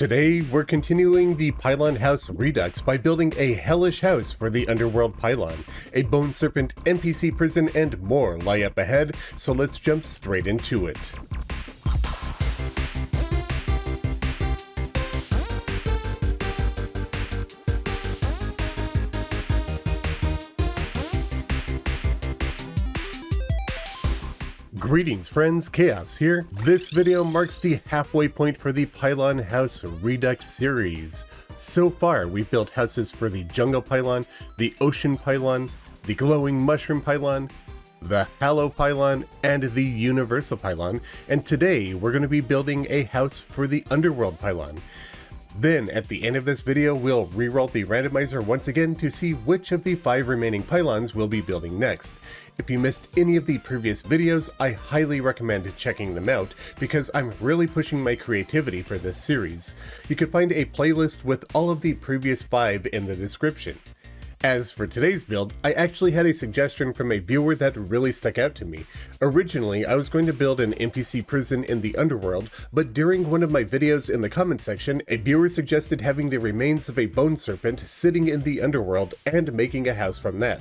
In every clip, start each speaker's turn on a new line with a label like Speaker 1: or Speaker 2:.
Speaker 1: Today, we're continuing the Pylon House Redux by building a hellish house for the Underworld Pylon. A Bone Serpent, NPC prison, and more lie up ahead, so let's jump straight into it. Greetings friends, Khaios here. This video marks the halfway point for the Pylon House Redux series. So far, we've built houses for the Jungle Pylon, the Ocean Pylon, the Glowing Mushroom Pylon, the Hollow Pylon, and the Universal Pylon, and today we're going to be building a house for the Underworld Pylon. Then, at the end of this video, we'll reroll the randomizer once again to see which of the 5 remaining pylons we'll be building next. If you missed any of the previous videos, I highly recommend checking them out, because I'm really pushing my creativity for this series. You can find a playlist with all of the previous 5 in the description. As for today's build, I actually had a suggestion from a viewer that really stuck out to me. Originally, I was going to build an NPC prison in the Underworld, but during one of my videos in the comment section, a viewer suggested having the remains of a Bone Serpent sitting in the Underworld and making a house from that.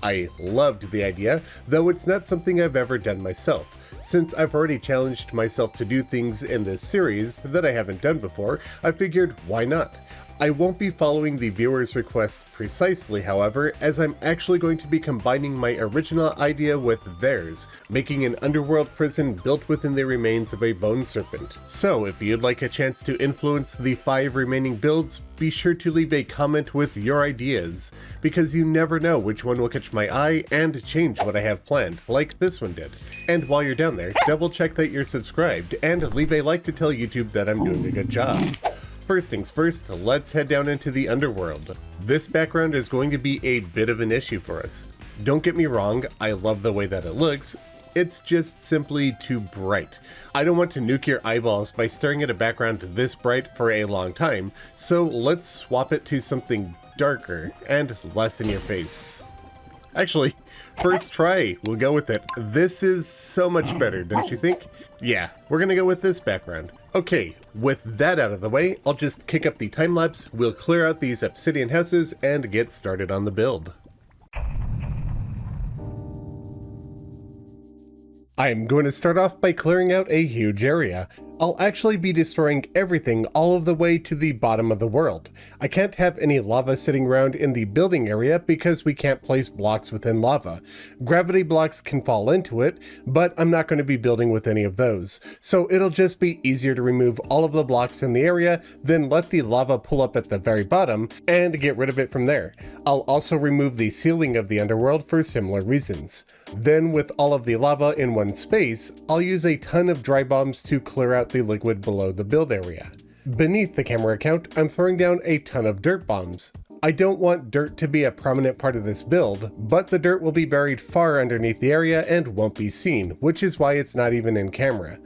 Speaker 1: I loved the idea, though it's not something I've ever done myself. Since I've already challenged myself to do things in this series that I haven't done before, I figured why not? I won't be following the viewer's request precisely, however, as I'm actually going to be combining my original idea with theirs, making an underworld prison built within the remains of a Bone Serpent. So if you'd like a chance to influence the 5 remaining builds, be sure to leave a comment with your ideas, because you never know which one will catch my eye and change what I have planned, like this one did. And while you're down there, double check that you're subscribed, and leave a like to tell YouTube that I'm doing a good job. First things first, let's head down into the Underworld. This background is going to be a bit of an issue for us. Don't get me wrong, I love the way that it looks, it's just simply too bright. I don't want to nuke your eyeballs by staring at a background this bright for a long time, so let's swap it to something darker and less in your face. Actually, first try, we'll go with it. This is so much better, don't you think? Yeah, we're gonna go with this background. Okay, with that out of the way, I'll just kick up the time lapse, we'll clear out these obsidian houses, and get started on the build. I'm going to start off by clearing out a huge area. I'll actually be destroying everything all of the way to the bottom of the world. I can't have any lava sitting around in the building area because we can't place blocks within lava. Gravity blocks can fall into it, but I'm not going to be building with any of those. So it'll just be easier to remove all of the blocks in the area, then let the lava pull up at the very bottom and get rid of it from there. I'll also remove the ceiling of the underworld for similar reasons. Then with all of the lava in one space, I'll use a ton of dry bombs to clear out the liquid below the build area. Beneath the camera account, I'm throwing down a ton of dirt bombs. I don't want dirt to be a prominent part of this build, but the dirt will be buried far underneath the area and won't be seen, which is why it's not even in camera.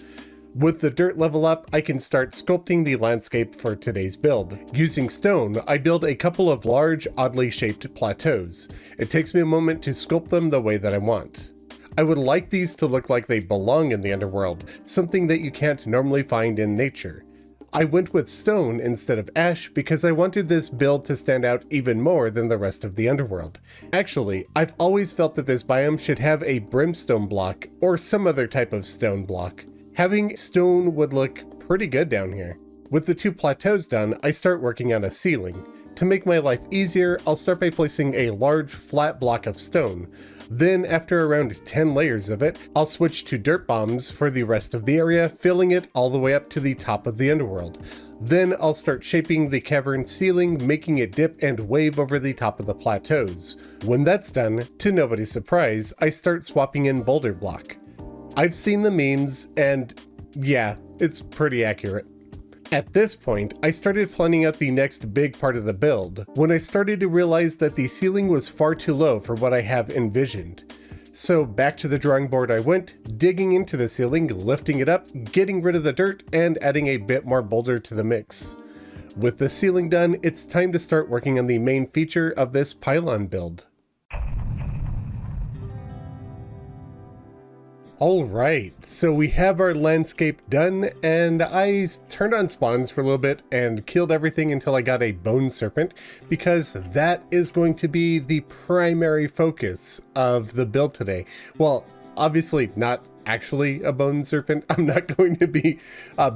Speaker 1: With the dirt level up, I can start sculpting the landscape for today's build. Using stone, I build a couple of large, oddly shaped plateaus. It takes me a moment to sculpt them the way that I want. I would like these to look like they belong in the underworld, something that you can't normally find in nature. I went with stone instead of ash because I wanted this build to stand out even more than the rest of the underworld. Actually, I've always felt that this biome should have a brimstone block or some other type of stone block. Having stone would look pretty good down here. With the 2 plateaus done, I start working on a ceiling. To make my life easier, I'll start by placing a large flat block of stone. Then, after around 10 layers of it, I'll switch to dirt bombs for the rest of the area, filling it all the way up to the top of the underworld. Then I'll start shaping the cavern ceiling, making it dip and wave over the top of the plateaus. When that's done, to nobody's surprise, I start swapping in boulder block. I've seen the memes, and yeah, it's pretty accurate. At this point, I started planning out the next big part of the build, when I started to realize that the ceiling was far too low for what I have envisioned. So back to the drawing board I went, digging into the ceiling, lifting it up, getting rid of the dirt, and adding a bit more boulder to the mix. With the ceiling done, it's time to start working on the main feature of this pylon build. All right, so we have our landscape done, and I turned on spawns for a little bit and killed everything until I got a Bone Serpent, because that is going to be the primary focus of the build today. Well, obviously not actually a Bone Serpent. I'm not going to be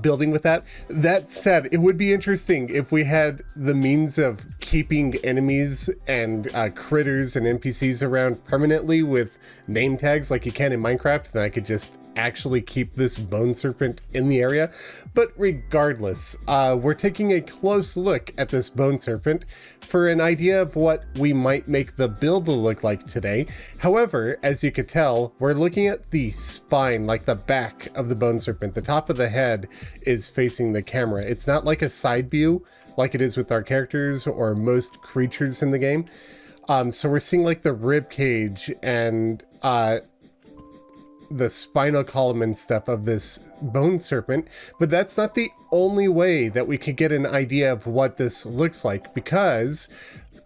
Speaker 1: building with that. That said, it would be interesting if we had the means of keeping enemies and critters and NPCs around permanently with name tags like you can in Minecraft, then I could just actually keep this Bone Serpent in the area. But regardless, we're taking a close look at this Bone Serpent for an idea of what we might make the build look like today. However, as you could tell, we're looking at the spine, like the back of the Bone Serpent. The top of the head is facing the camera. It's not like a side view like it is with our characters or most creatures in the game. So we're seeing like the rib cage and the spinal column and stuff of this Bone Serpent, but that's not the only way that we can get an idea of what this looks like, because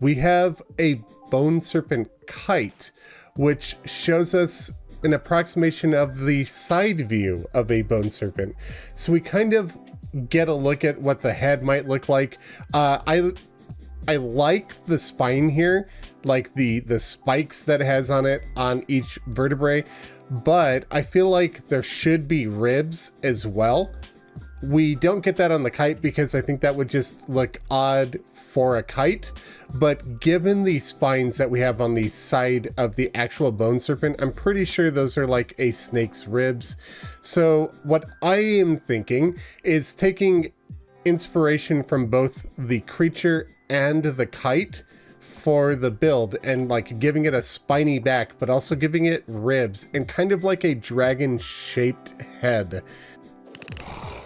Speaker 1: we have a Bone Serpent kite, which shows us an approximation of the side view of a Bone Serpent. So we kind of get a look at what the head might look like. I like the spine here, like the spikes that it has on it on each vertebrae, but I feel like there should be ribs as well. We don't get that on the kite because I think that would just look odd for a kite, but given the spines that we have on the side of the actual Bone Serpent, I'm pretty sure those are like a snake's ribs. So what I am thinking is taking inspiration from both the creature and the kite for the build and like giving it a spiny back, but also giving it ribs and kind of like a dragon shaped head.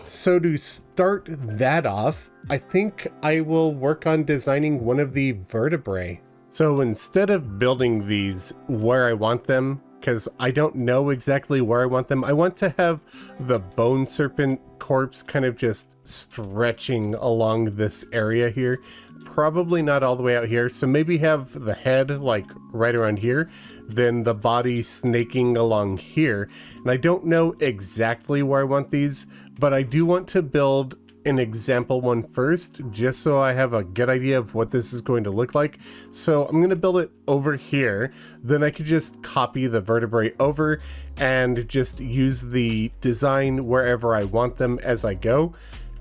Speaker 1: So to start that off, I think I will work on designing one of the vertebrae. So instead of building these where I want them, because I don't know exactly where I want them, I want to have the Bone Serpent corpse kind of just stretching along this area here. Probably not all the way out here, so maybe have the head like right around here, then the body snaking along here. And I don't know exactly where I want these, but I do want to build an example one first, just so I have a good idea of what this is going to look like. So I'm going to build it over here, then I could just copy the vertebrae over and just use the design wherever I want them as I go.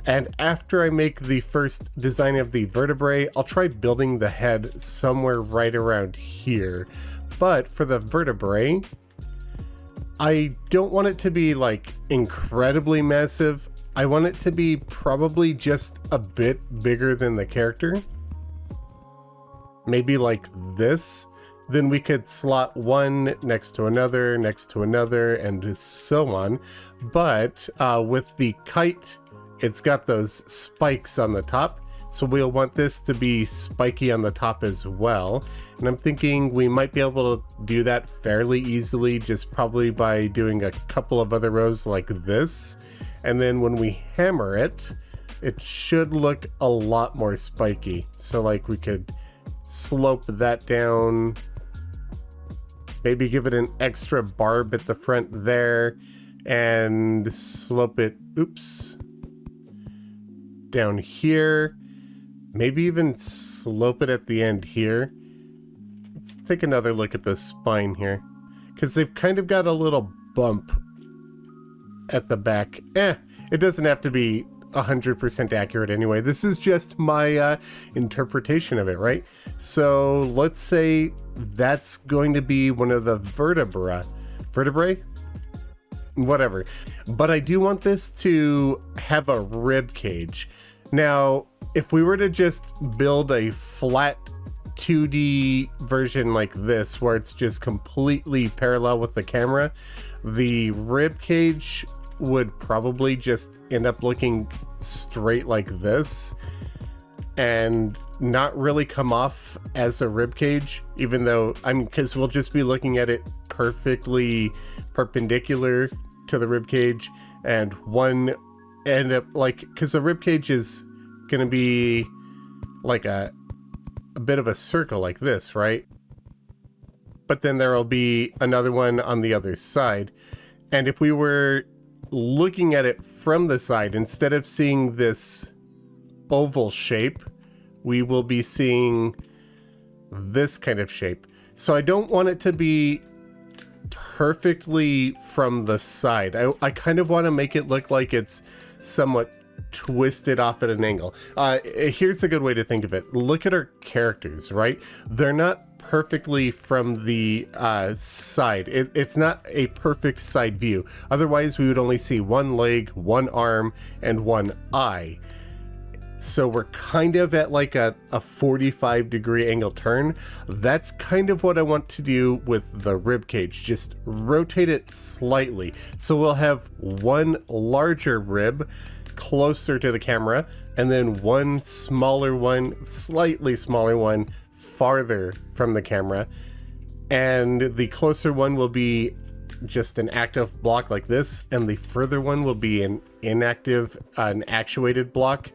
Speaker 1: And after I make the first design of the vertebrae, I'll try building the head somewhere right around here. But for the vertebrae, I don't want it to be like incredibly massive. I want it to be probably just a bit bigger than the character. Maybe like this. Then we could slot one next to another, and so on. But with the kite, it's got those spikes on the top, so we'll want this to be spiky on the top as well. And I'm thinking we might be able to do that fairly easily, just probably by doing a couple of other rows like this. And then when we hammer it, it should look a lot more spiky. So like we could slope that down, maybe give it an extra barb at the front there, and slope it, down here, maybe even slope it at the end here. Let's take another look at the spine here, because they've kind of got a little bump at the back. It doesn't have to be 100% accurate anyway. This is just my interpretation of it, right? So let's say that's going to be one of the vertebrae? Whatever. But I do want this to have a rib cage. Now, if we were to just build a flat 2D version like this, where it's just completely parallel with the camera, the rib cage would probably just end up looking straight like this and not really come off as a rib cage, even though because we'll just be looking at it perfectly perpendicular to the rib cage, and one end up like, because the rib cage is gonna be like a bit of a circle like this, right? But then there will be another one on the other side. And if we were looking at it from the side, instead of seeing this oval shape, we will be seeing this kind of shape. So I don't want it to be perfectly from the side. I kind of want to make it look like it's somewhat twisted off at an angle. Here's a good way to think of it. Look at our characters, right? They're not perfectly from the side. It's not a perfect side view. Otherwise, we would only see one leg, one arm, and one eye. So we're kind of at like a 45-degree angle turn. That's kind of what I want to do with the rib cage. Just rotate it slightly. So we'll have one larger rib closer to the camera, and then one smaller one, slightly smaller one, farther from the camera. And the closer one will be just an active block like this, and the further one will be an inactive, an actuated block.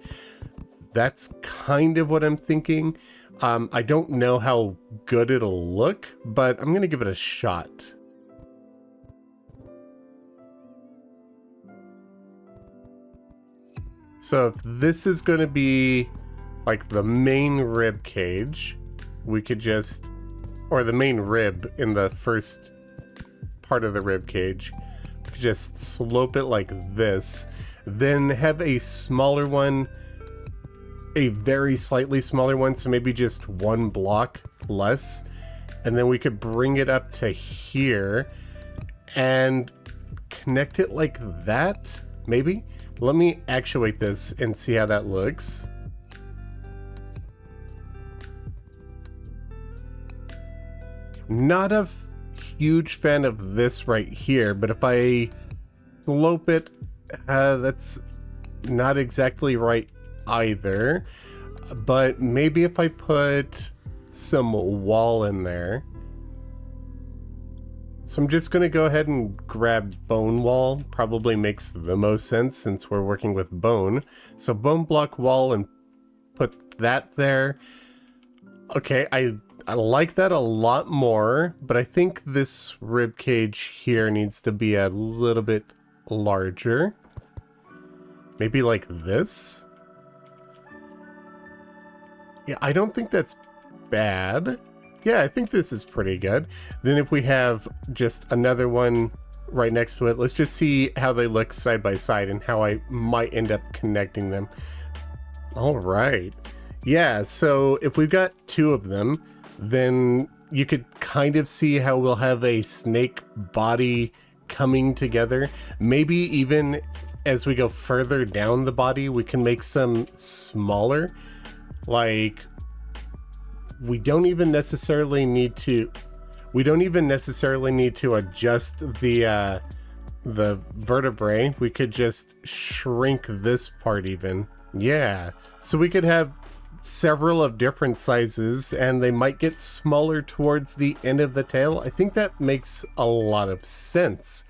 Speaker 1: That's kind of what I'm thinking. I don't know how good it'll look, but I'm gonna give it a shot. So if this is gonna be like the main rib cage, we could just, or the main rib in the first part of the rib cage, we could just slope it like this, then have a smaller one, a very slightly smaller one, so maybe just one block less, and then we could bring it up to here and connect it like that, maybe. Let me actuate this and see how that looks. Not a huge fan of this right here, but if I slope it, that's not exactly right either. But maybe if I put some wall in there. So I'm just going to go ahead and grab bone wall. Probably makes the most sense since we're working with bone. So bone block wall and put that there. Okay, I like that a lot more, but I think this rib cage here needs to be a little bit larger. Maybe like this. Yeah, I don't think that's bad. Yeah, I think this is pretty good. Then if we have just another one right next to it, let's just see how they look side by side and how I might end up connecting them. All right. Yeah, so if we've got two of them, then you could kind of see how we'll have a snake body coming together. Maybe even as we go further down the body, we can make some smaller. Like, we don't even necessarily need to adjust the vertebrae. We could just shrink this part even. Yeah, so we could have several of different sizes, and they might get smaller towards the end of the tail. I think that makes a lot of sense.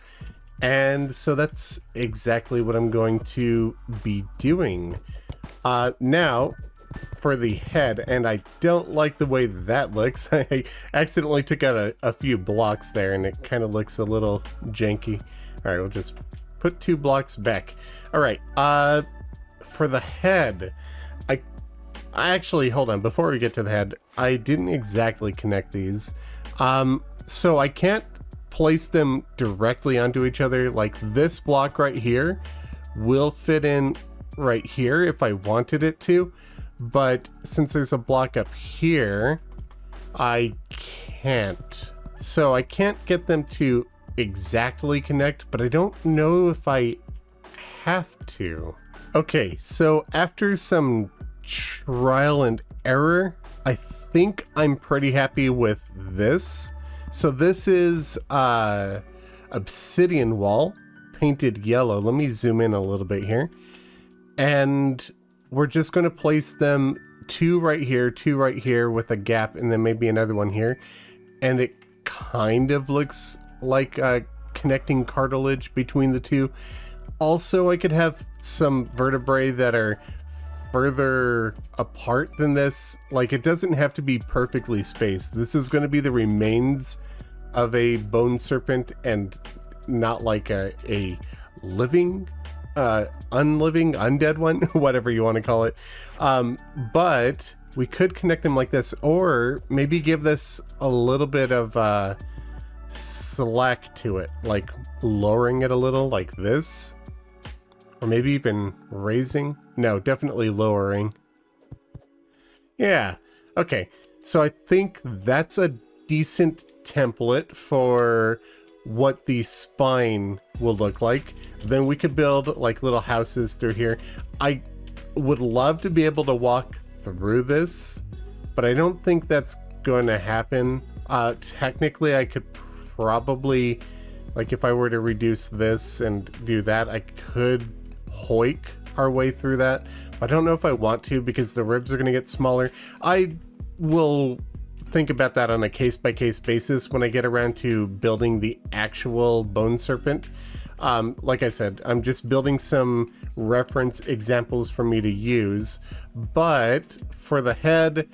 Speaker 1: And so that's exactly what I'm going to be doing. Now, for the head, and I don't like the way that looks. I accidentally took out a few blocks there, and it kind of looks a little janky. All right, we'll just put 2 blocks back. All right, for the head, I actually, hold on, before we get to the head, I didn't exactly connect these. So I can't place them directly onto each other. Like this block right here will fit in right here if I wanted it to. But since there's a block up here, I can't. So I can't get them to exactly connect, but I don't know if I have to. Okay, so after some trial and error, I think I'm pretty happy with this. So this is obsidian wall, painted yellow. Let me zoom in a little bit here. And we're just going to place them 2 right here with a gap, and then maybe another one here. And it kind of looks like a connecting cartilage between the two. Also, I could have some vertebrae that are further apart than this. Like, it doesn't have to be perfectly spaced. This is going to be the remains of a bone serpent, and not like a living, unliving, undead one, whatever you want to call it. But we could connect them like this, or maybe give this a little bit of slack to it, like lowering it a little like this, or maybe even raising. No, definitely lowering. Yeah, okay. So I think that's a decent template for what the spine will look like. Then we could build like little houses through here. I would love to be able to walk through this, but I don't think that's going to happen. Technically, I could probably, like if I were to reduce this and do that, I could hoik our way through that. But I don't know if I want to, because the ribs are going to get smaller. I will think about that on a case-by-case basis when I get around to building the actual Bone Serpent. Like I said, I'm just building some reference examples for me to use, but for the head,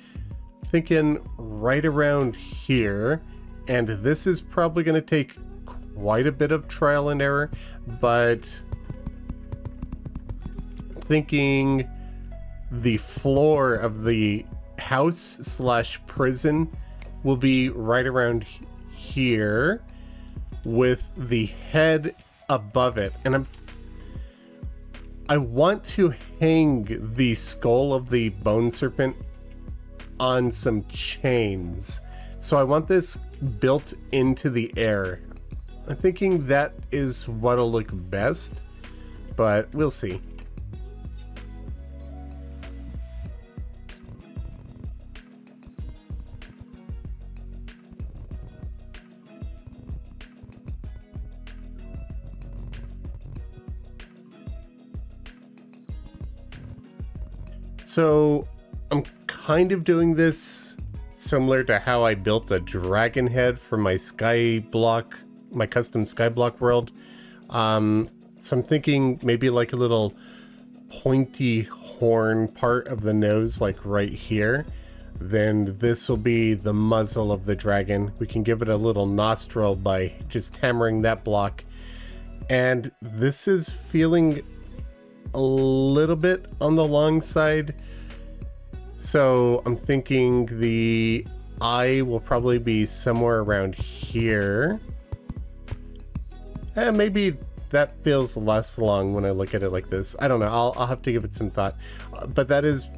Speaker 1: thinking right around here, and this is probably going to take quite a bit of trial and error, but thinking the floor of the house slash prison will be right around here with the head above it, and I want to hang the skull of the Bone Serpent on some chains, so I want this built into the air. I'm thinking that is what'll look best, but we'll see. So I'm kind of doing this similar to how I built a dragon head for my sky block, my custom sky block world. So I'm thinking maybe like a little pointy horn part of the nose, like right here. Then this will be the muzzle of the dragon. We can give it a little nostril by just hammering that block. And this is feeling a little bit on the long side, so I'm thinking the eye will probably be somewhere around here, and maybe that feels less long when I look at it like this. I don't know, I'll have to give it some thought, but that is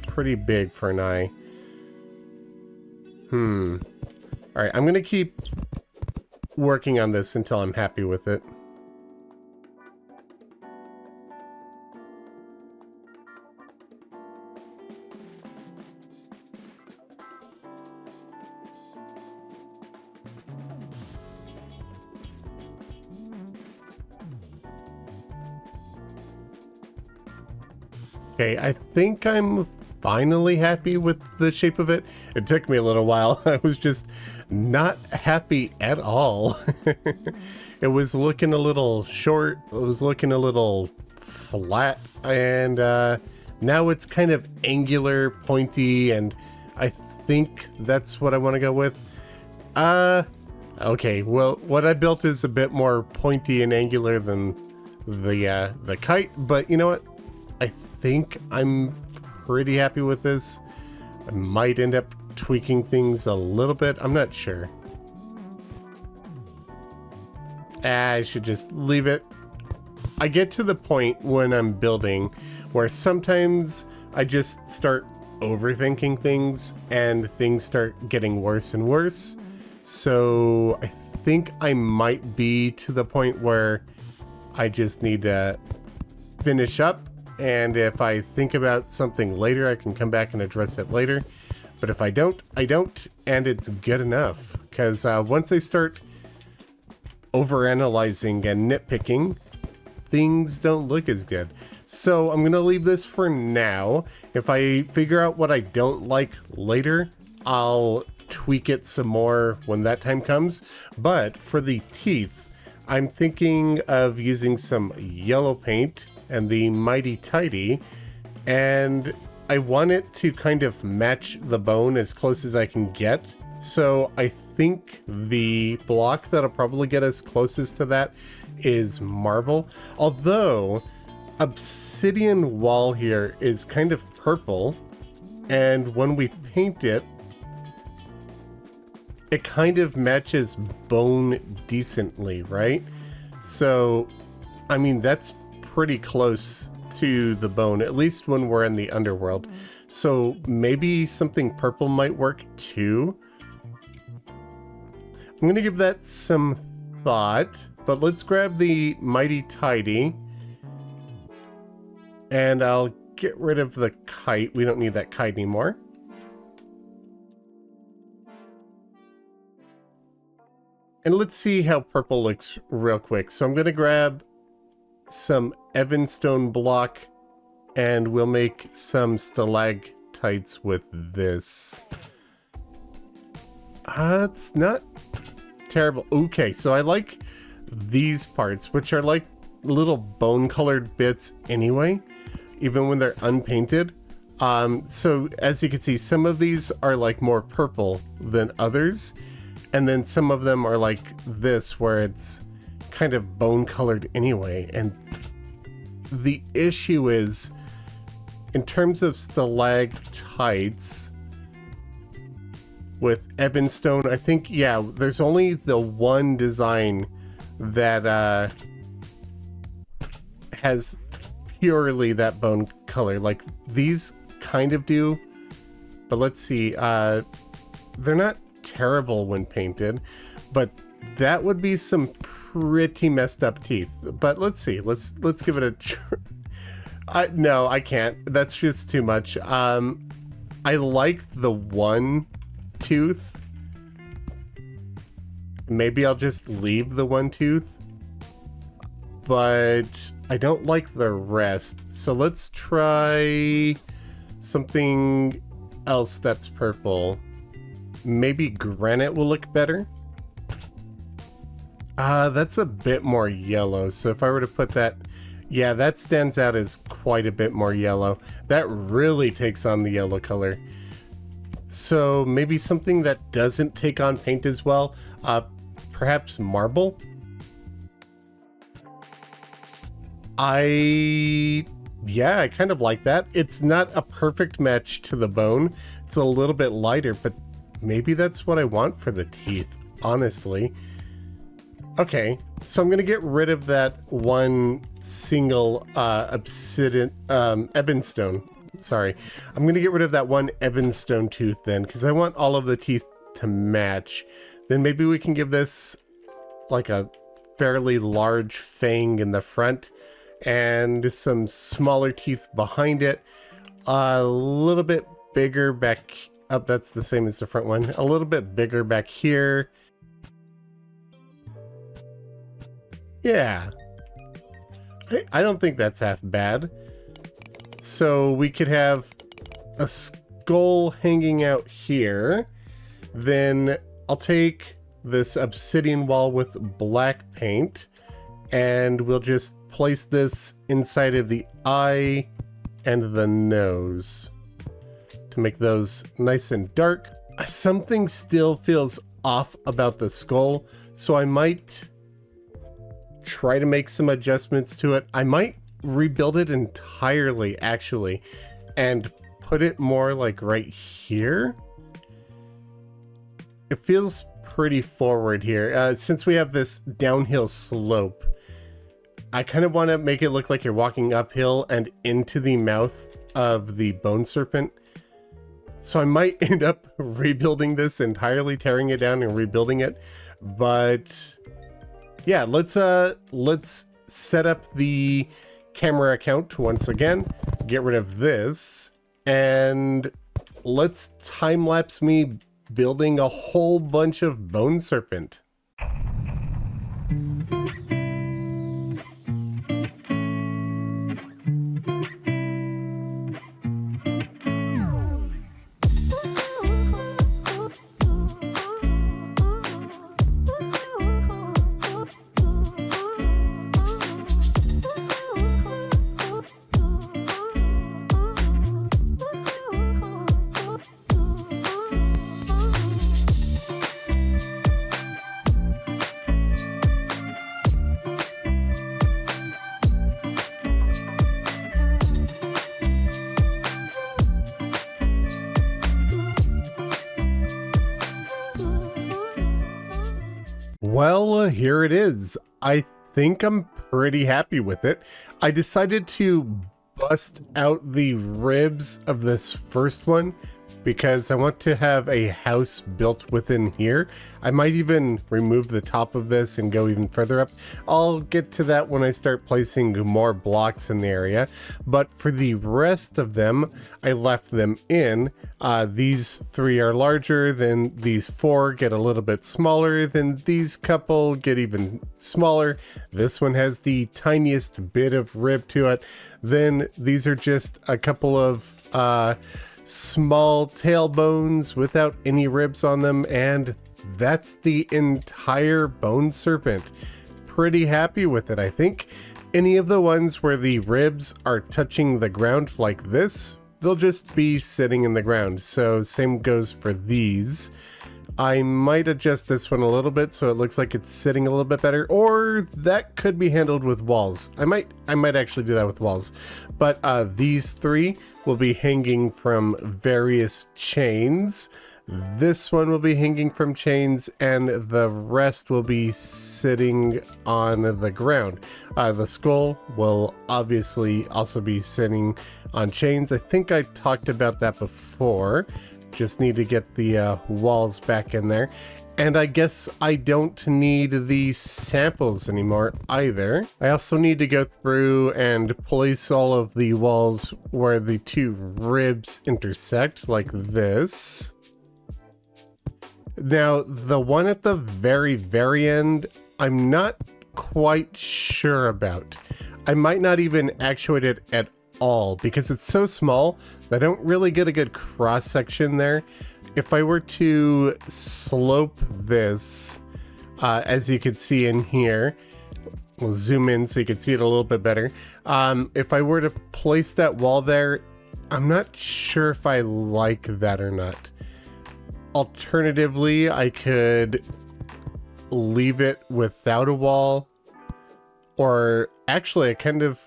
Speaker 1: pretty big for an eye. All right, I'm gonna keep working on this until I'm happy with it. Okay, I think I'm finally happy with the shape of it. It took me a little while. I was just not happy at all. It was looking a little short. It was looking a little flat. And now it's kind of angular, pointy, and I think that's what I want to go with. Okay, well, what I built is a bit more pointy and angular than the kite, but you know what? I think I'm pretty happy with this. I might end up tweaking things a little bit. I'm not sure. I should just leave it. I get to the point when I'm building where sometimes I just start overthinking things and things start getting worse and worse. So I think I might be to the point where I just need to finish up. And if I think about something later, I can come back and address it later. But if I don't, I don't, and it's good enough. Because once I start overanalyzing and nitpicking, things don't look as good. So I'm going to leave this for now. If I figure out what I don't like later, I'll tweak it some more when that time comes. But for the teeth, I'm thinking of using some yellow paint and the Mighty Tidy, and I want it to kind of match the bone as close as I can get, So I think the block that'll probably get us closest to that is marble. Although obsidian wall here is kind of purple, and when we paint it, it kind of matches bone decently, right? So, I mean, that's pretty close to the bone, at least when we're in the underworld. So maybe something purple might work too. I'm gonna give that some thought, but let's grab the Mighty Tidy. And I'll get rid of the kite. We don't need that kite anymore. And let's see how purple looks real quick. So I'm going to grab some Evanstone block and we'll make some stalactites with this. It's not terrible. Okay, so I like these parts, which are like little bone colored bits anyway, even when they're unpainted. So as you can see, some of these are like more purple than others. And then some of them are like this, where it's kind of bone colored anyway. And the issue is, in terms of stalactites with Evanstone, I think, yeah, there's only the one design that has purely that bone color. Like these kind of do, but let's see, they're not terrible when painted, but that would be some pretty messed up teeth. But let's see, let's give it a no, I can't, that's just too much. I like the one tooth. Maybe I'll just leave the one tooth, but I don't like the rest. So let's try something else that's purple. Maybe granite will look better. That's a bit more yellow. So if I were to put that, yeah, that stands out as quite a bit more yellow. That really takes on the yellow color. So maybe something that doesn't take on paint as well. Perhaps marble. Yeah, I kind of like that. It's not a perfect match to the bone. It's a little bit lighter, but maybe that's what I want for the teeth, honestly. Okay, so I'm gonna get rid of that one single Evanstone. Sorry, I'm gonna get rid of that one Evanstone tooth then, because I want all of the teeth to match. Then maybe we can give this like a fairly large fang in the front and some smaller teeth behind it. A little bit bigger back up. That's the same as the front one. A little bit bigger back here. Yeah. I don't think that's half bad. So we could have a skull hanging out here. Then I'll take this obsidian wall with black paint and we'll just place this inside of the eye and the nose to make those nice and dark. Something still feels off about the skull, so I might try to make some adjustments to it. I might rebuild it entirely, actually, and put it more like right here. It feels pretty forward here. Since we have this downhill slope, I kind of want to make it look like you're walking uphill and into the mouth of the Bone Serpent. So I might end up rebuilding this entirely, tearing it down and rebuilding it. But yeah, let's set up the camera account once again, get rid of this, and let's time-lapse me building a whole bunch of Bone Serpent. Well, here it is. I think I'm pretty happy with it. I decided to bust out the ribs of this first one because I want to have a house built within here. I might even remove the top of this and go even further up. I'll get to that when I start placing more blocks in the area. But for the rest of them, I left them in. These 3 are larger, then these 4 get a little bit smaller, then these couple get even smaller. This one has the tiniest bit of rib to it. Then these are just a couple of small tailbones without any ribs on them, and that's the entire Bone Serpent. Pretty happy with it, I think. Any of the ones where the ribs are touching the ground like this, they'll just be sitting in the ground. So same goes for these. I might adjust this one a little bit so it looks like it's sitting a little bit better, or that could be handled with walls. I might actually do that with walls. But these 3 will be hanging from various chains. This one will be hanging from chains, and the rest will be sitting on the ground. The skull will obviously also be sitting on chains. I think I talked about that before. Just need to get the walls back in there. And I guess I don't need the samples anymore either. I also need to go through and place all of the walls where the 2 ribs intersect, like this. Now, the one at the very end, I'm not quite sure about. I might not even actuate it at all because it's so small that I don't really get a good cross section there. If I were to slope this, as you can see in here, we'll zoom in so you can see it a little bit better. If I were to place that wall there, I'm not sure if I like that or not. Alternatively, I could leave it without a wall, or actually I kind of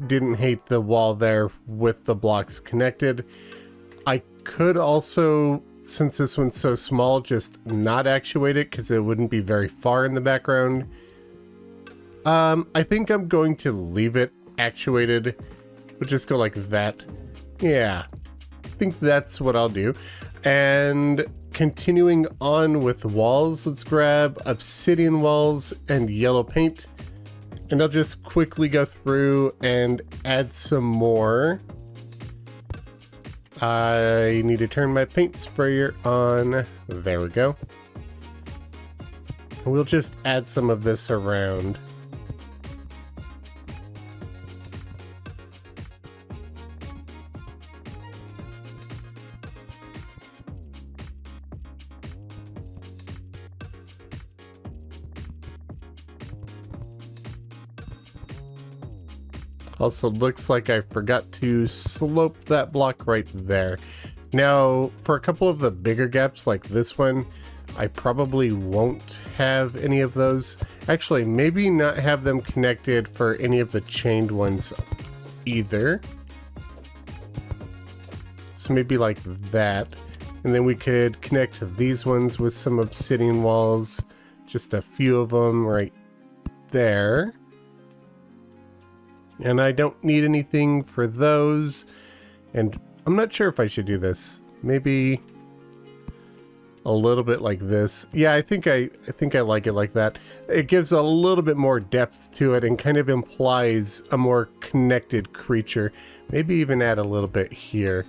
Speaker 1: didn't hate the wall there with the blocks connected. I could also, since this one's so small, just not actuate it because it wouldn't be very far in the background. I think I'm going to leave it actuated. We'll just go like that. Yeah, I think that's what I'll do. And continuing on with walls, let's grab obsidian walls and yellow paint. And I'll just quickly go through and add some more. I need to turn my paint sprayer on. There we go. We'll just add some of this around. Also looks like I forgot to slope that block right there. Now, for a couple of the bigger gaps like this one, I probably won't have any of those. Actually, maybe not have them connected for any of the chained ones either. So maybe like that. And then we could connect these ones with some obsidian walls. Just a few of them right there. And I don't need anything for those. And I'm not sure if I should do this. Maybe a little bit like this. Yeah, I think I like it like that. It gives a little bit more depth to it and kind of implies a more connected creature. Maybe even add a little bit here.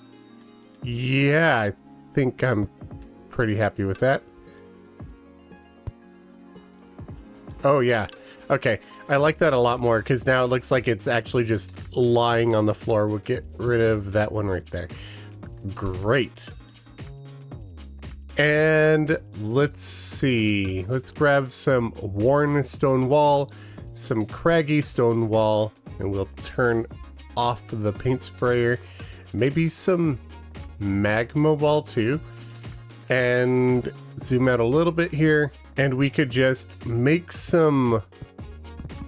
Speaker 1: Yeah, I think I'm pretty happy with that. Oh yeah. Okay, I like that a lot more because now it looks like it's actually just lying on the floor. We'll get rid of that one right there. Great. And let's see. Let's grab some worn stone wall, some craggy stone wall, and we'll turn off the paint sprayer. Maybe some magma wall too. And zoom out a little bit here. And we could just make some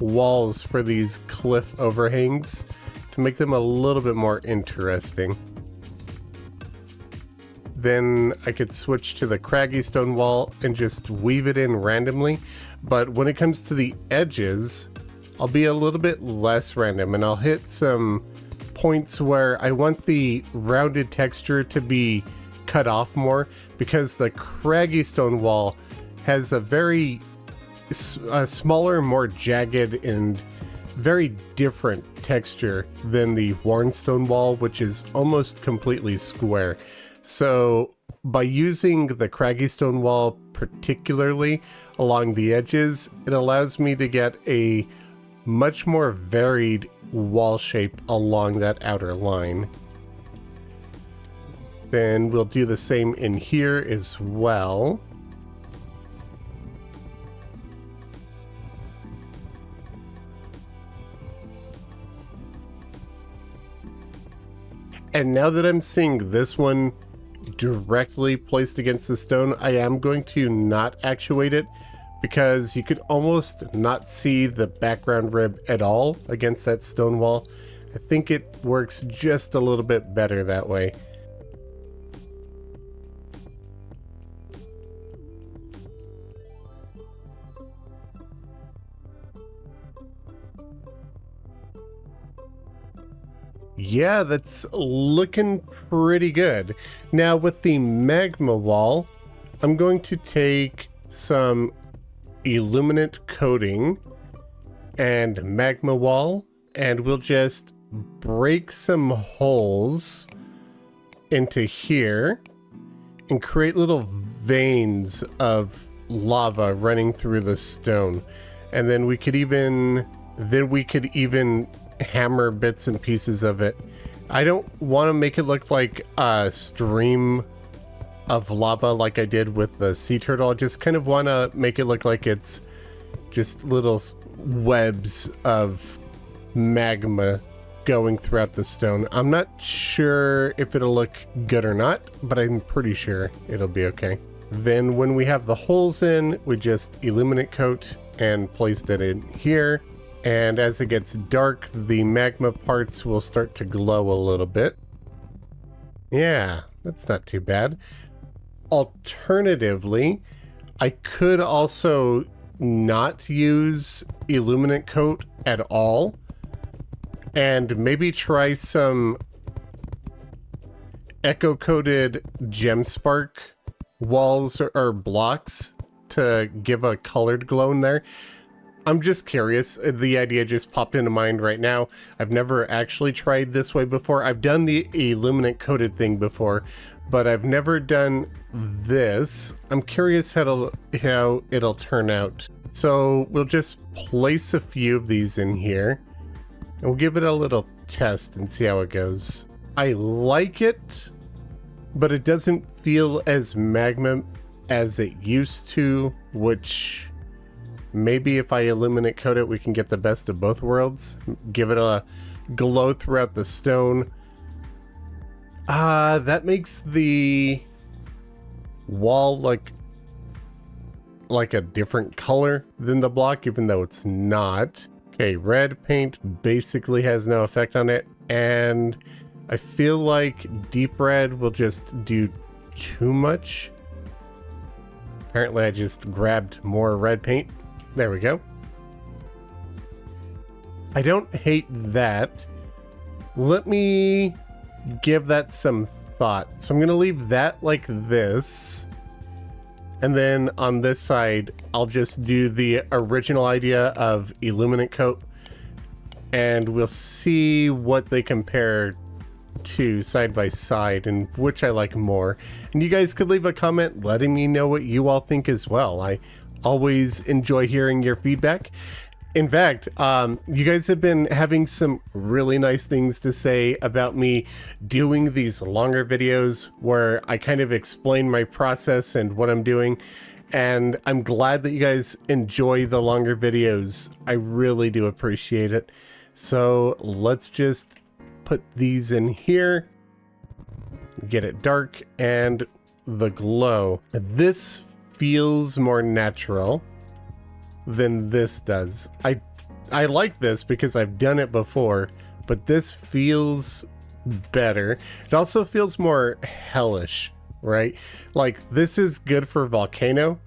Speaker 1: walls for these cliff overhangs to make them a little bit more interesting. then I could switch to the craggy stone wall and just weave it in randomly. But when it comes to the edges, I'll be a little bit less random, and I'll hit some points where I want the rounded texture to be cut off more, because the craggy stone wall has a very smaller, more jagged and very different texture than the worn stone wall, which is almost completely square. So by using the craggy stone wall particularly along the edges, it allows me to get a much more varied wall shape along that outer line. Then we'll do the same in here as well. And now that I'm seeing this one directly placed against the stone, I am going to not actuate it, because you could almost not see the background rib at all against that stone wall. I think it works just a little bit better that way. Yeah, that's looking pretty good. Now with the magma wall, I'm going to take some illuminate coating and magma wall, and we'll just break some holes into here and create little veins of lava running through the stone. And then we could even hammer bits and pieces of it. I don't want to make it look like a stream of lava like I did with the sea turtle. I just kind of want to make it look like it's just little webs of magma going throughout the stone. I'm not sure if it'll look good or not, but I'm pretty sure it'll be okay. Then when we have the holes in, we just illuminate coat and place that in here. And as it gets dark, the magma parts will start to glow a little bit. Yeah, that's not too bad. Alternatively, I could also not use illuminate coat at all, and maybe try some echo coated gem spark walls or blocks to give a colored glow in there. I'm just curious. The idea just popped into mind right now. I've never actually tried this way before. I've done the illuminate coated thing before, but I've never done this. I'm curious how it'll turn out. So we'll just place a few of these in here, and we'll give it a little test and see how it goes. I like it, but it doesn't feel as magma as it used to, which maybe if I illuminate coat it, we can get the best of both worlds. Give it a glow throughout the stone. That makes the wall look like a different color than the block, even though it's not. Okay, red paint basically has no effect on it, and I feel like deep red will just do too much. Apparently I just grabbed more red paint. There we go. I don't hate that. Let me give that some thought. So I'm going to leave that like this. And then on this side, I'll just do the original idea of illuminate coat. And we'll see what they compare to side by side and which I like more. And you guys could leave a comment letting me know what you all think as well. I always enjoy hearing your feedback. In fact, you guys have been having some really nice things to say about me doing these longer videos where I kind of explain my process and what I'm doing. And I'm glad that you guys enjoy the longer videos. I really do appreciate it. So let's just put these in here, get it dark and the glow. This feels more natural than this does. I like this because I've done it before, but this feels better. It also feels more hellish right? Like, this is good for volcano.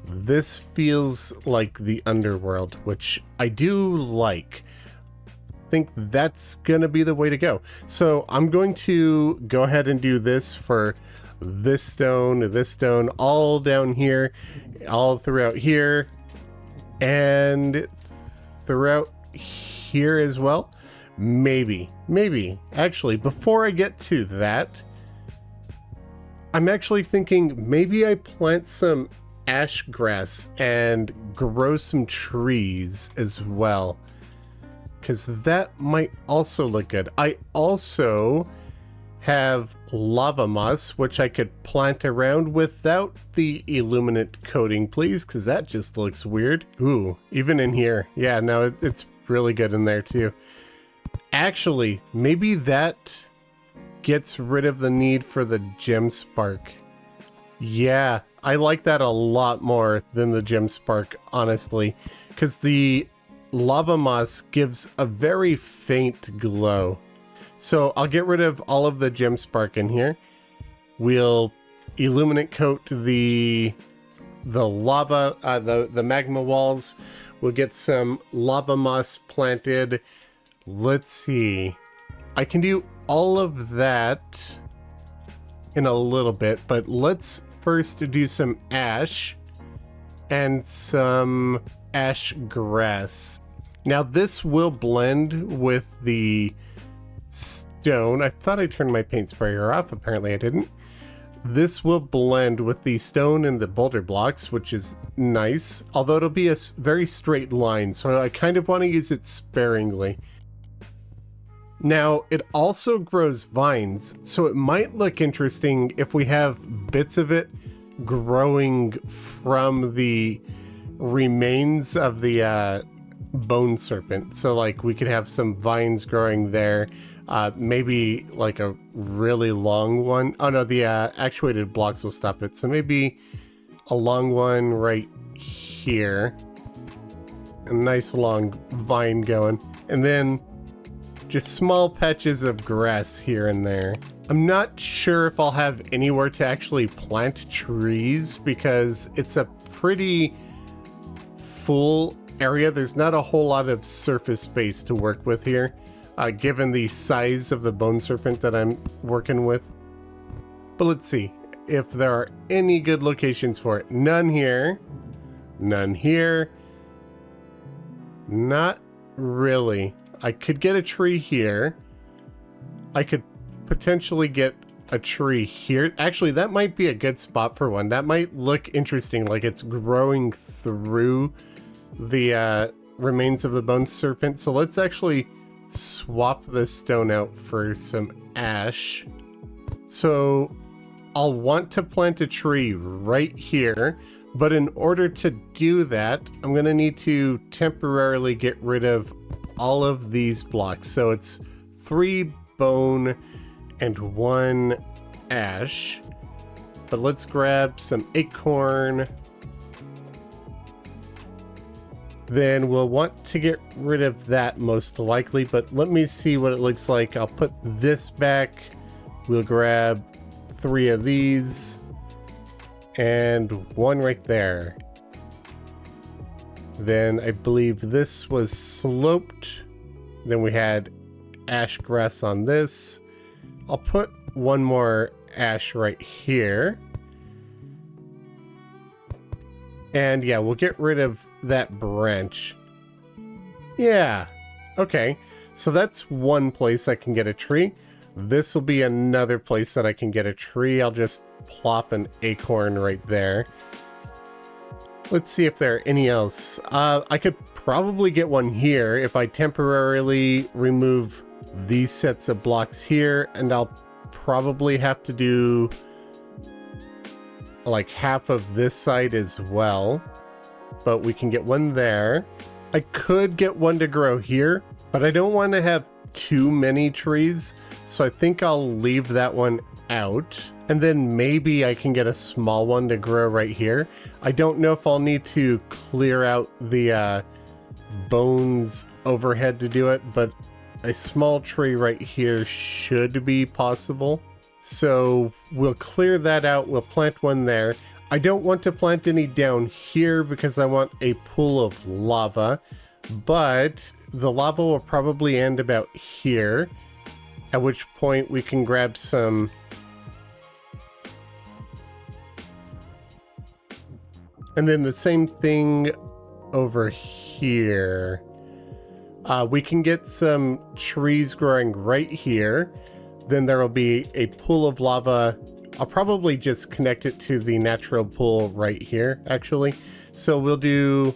Speaker 1: This feels like the underworld, which I do like. Think that's gonna be the way to go. So I'm going to go ahead and do this for this stone, all down here, all throughout here, and throughout here as well. Maybe. Actually, before I get to that, I'm actually thinking maybe I plant some ash grass and grow some trees as well, because that might also look good. I also have lava moss, which I could plant around without the illuminate coating, please, because that just looks weird. Ooh, even in here. Yeah, no, it's really good in there too. Actually, maybe that gets rid of the need for the gem spark. Yeah, I like that a lot more than the gem spark, honestly, because the lava moss gives a very faint glow. So I'll get rid of all of the gem spark in here. We'll illuminate coat the lava, the magma walls. We'll get some lava moss planted. Let's see. I can do all of that in a little bit, but let's first do some ash and some ash grass. Now this will blend with the stone. I thought I turned my paint sprayer off. Apparently I didn't. This will blend with the stone and the boulder blocks, which is nice, although it'll be a very straight line, so I kind of want to use it sparingly. Now, it also grows vines, so it might look interesting if we have bits of it growing from the remains of the Bone Serpent. So, like, we could have some vines growing there, maybe like a really long one. Oh no, the actuated blocks will stop it. So maybe a long one right here. A nice long vine going. And then just small patches of grass here and there. I'm not sure if I'll have anywhere to actually plant trees because it's a pretty full area. There's not a whole lot of surface space to work with here, given the size of the Bone Serpent that I'm working with. But let's see if there are any good locations for it. None here. None here. Not really. I could get a tree here. I could potentially get a tree here. Actually, that might be a good spot for one. That might look interesting, like it's growing through the remains of the Bone Serpent. So let's actually swap this stone out for some ash. So I'll want to plant a tree right here, but in order to do that, I'm going to need to temporarily get rid of all of these blocks. So it's 3 bone and 1 ash. But let's grab some acorn. Then we'll want to get rid of that most likely, but let me see what it looks like. I'll put this back. We'll grab 3 of these and 1 right there. Then I believe this was sloped. Then we had ash grass on this. I'll put 1 more ash right here. And yeah, we'll get rid of that branch. Yeah. Okay. So that's one place I can get a tree. This will be another place that I can get a tree. I'll just plop an acorn right there. Let's see if there are any else. I could probably get one here if I temporarily remove these sets of blocks here, and I'll probably have to do like half of this side as well, but we can get one there. I could get one to grow here, but I don't want to have too many trees, so I think I'll leave that one out. And then maybe I can get a small one to grow right here. I don't know if I'll need to clear out the bones overhead to do it, but a small tree right here should be possible. So we'll clear that out. We'll plant one there. I don't want to plant any down here because I want a pool of lava, but the lava will probably end about here, at which point we can grab some and then the same thing over here. We can get some trees growing right here. Then there will be a pool of lava. I'll probably just connect it to the natural pool right here, actually. So we'll do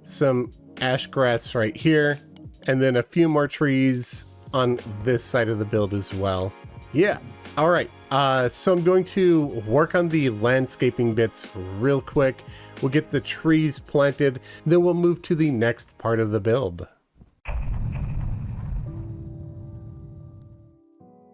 Speaker 1: some ash grass right here, and then a few more trees on this side of the build as well. Yeah, all right. So I'm going to work on the landscaping bits real quick. We'll get the trees planted, then we'll move to the next part of the build.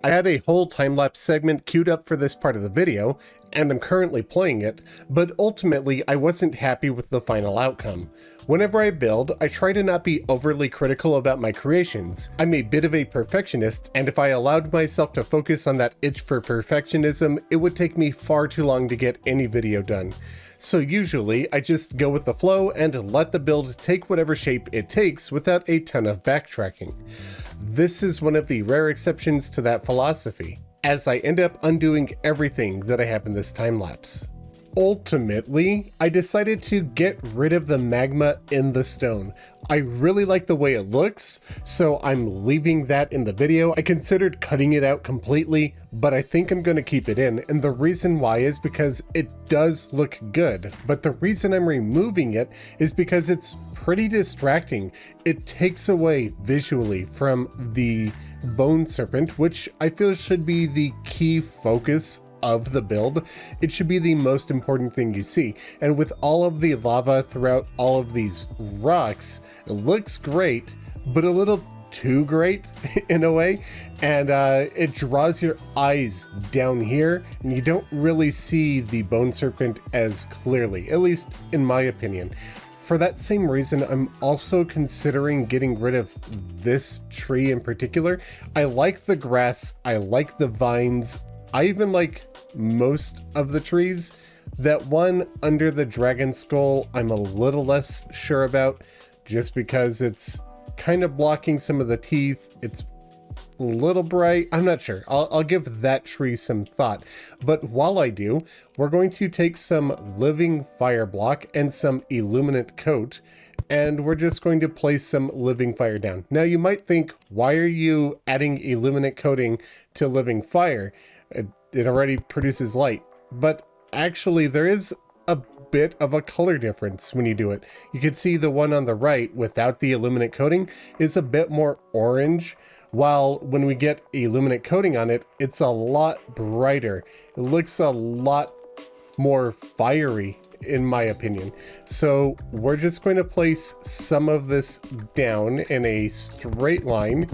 Speaker 1: I had a whole time-lapse segment queued up for this part of the video, and I'm currently playing it, but ultimately I wasn't happy with the final outcome. Whenever I build, I try to not be overly critical about my creations. I'm a bit of a perfectionist, and if I allowed myself to focus on that itch for perfectionism, it would take me far too long to get any video done. So usually, I just go with the flow and let the build take whatever shape it takes without a ton of backtracking. This is one of the rare exceptions to that philosophy, as I end up undoing everything that I have in this time lapse. Ultimately, I decided to get rid of the magma in the stone. I really like the way it looks, so I'm leaving that in the video. I considered cutting it out completely, but I think I'm going to keep it in, and the reason why is because it does look good, but the reason I'm removing it is because it's pretty distracting. It takes away visually from the Bone Serpent, which I feel should be the key focus of the build. It should be the most important thing you see, and with all of the lava throughout all of these rocks, it looks great, but a little too great in a way, and it draws your eyes down here, and you don't really see the Bone Serpent as clearly, at least in my opinion. For that same reason, I'm also considering getting rid of this tree in particular. I like the grass, I like the vines, I even like most of the trees. That one under the dragon skull, I'm a little less sure about, just because it's kind of blocking some of the teeth. It's a little bright. I'm not sure. I'll give that tree some thought. But while I do, we're going to take some living fire block and some illuminate coat, and we're just going to place some living fire down. Now you might think, why are you adding illuminate coating to living fire? It already produces light, but actually there is a bit of a color difference when you do it. You can see the one on the right without the illuminate coating is a bit more orange, while when we get illuminate coating on it, it's a lot brighter. It looks a lot more fiery, in my opinion. So we're just going to place some of this down in a straight line.